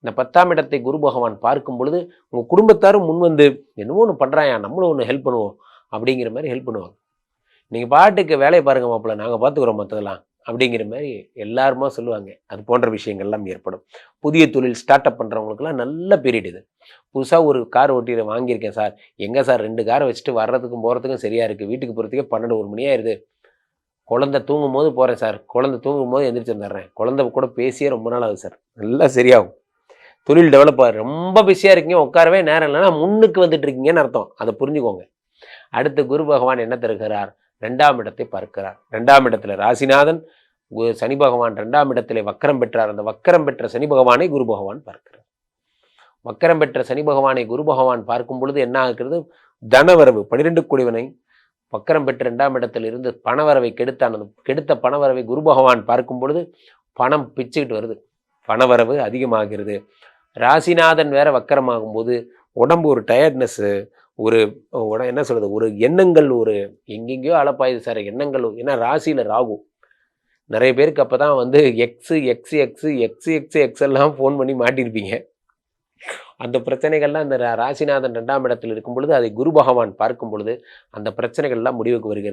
இந்த 10ஆம் இடத்தை குரு பகவான் பார்க்கும் பொழுது உங்கள் குடும்பத்தாரும் முன் வந்து என்னமோ ஒன்று பண்ணுறாயா, நம்மளும் ஒன்று ஹெல்ப் பண்ணுவோம் அப்படிங்கிற மாதிரி ஹெல்ப் பண்ணுவாங்க. நீங்கள் பாட்டுக்கு வேலையை பாருங்க மாப்பிள்ள, நாங்கள் பார்த்துக்குறோம் மற்றதெல்லாம் அப்படிங்கிற மாதிரி எல்லாருமா சொல்லுவாங்க. அது போன்ற விஷயங்கள்லாம் ஏற்படும். புதிய தொழில் ஸ்டார்ட் அப் பண்ணுறவங்களுக்குலாம் நல்ல பீரியட் இது. புதுசாக ஒரு கார் ஓட்டி வாங்கியிருக்கேன் சார், எங்கே சார் 2 காரை வச்சுட்டு வர்றதுக்கும் போகிறதுக்கும் சரியாக இருக்குது, வீட்டுக்கு போகிறதுக்கே 12 1 மணி ஆயிடுது, குழந்தை தூங்கும் போது போகிறேன் சார், குழந்தை தூங்கும் போது எந்திரிச்சு வந்துடுறேன், குழந்தை கூட பேசியே ரொம்ப நாள் ஆகுது சார், நல்லா சரியாகும். தொழில் டெவலப் ஆகுது. ரொம்ப பிஸியாக இருக்கீங்க, உட்காரவே நேரம் இல்லைன்னா முன்னுக்கு வந்துட்டு இருக்கீங்கன்னு அர்த்தம். அதை புரிஞ்சுக்கோங்க. அடுத்து குரு பகவான் என்ன தருகிறார்? 2ஆம் இடத்தை பார்க்கிறார். 2ஆம் இடத்துல ராசிநாதன் சனி பகவான் 2ஆம் இடத்திலே வக்கரம் பெற்றார். அந்த வக்கரம் பெற்ற சனி பகவானை குரு பகவான் பார்க்கிறார். வக்கரம் பெற்ற சனி பகவானை குரு பகவான் பார்க்கும் பொழுது என்ன ஆகிறது? தனவரவு 12 கூடியவனை வக்கரம் பெற்ற 2ஆம் இடத்தில் இருந்து பணவரவை கெடுத்தான். அந்த கெடுத்த பணவரவை குரு பகவான் பார்க்கும் பொழுது பணம் பிச்சுக்கிட்டு வருது, பணவரவு அதிகமாகிறது. ராசிநாதன் வேற வக்கரமாகும் போது உடம்பு ஒரு டயர்ட்னஸ்ஸு, ஒரு என்ன சொல்கிறது, ஒரு எண்ணங்கள் ஒரு எங்கெங்கேயோ அலப்பாயுது சார் எண்ணங்கள். ஏன்னா ராசியில் ராகு. நிறைய பேருக்கு அப்போ தான் வந்து எக்ஸ் எல்லாம் ஃபோன் பண்ணி மாட்டியிருப்பீங்க. அந்த பிரச்சனைகள்லாம் இந்த ராசிநாதன் 2ஆம் இடத்தில் இருக்கும் பொழுது அதை குரு பகவான் பார்க்கும் பொழுது அந்த பிரச்சனைகள்லாம் முடிவுக்கு வருகிறது.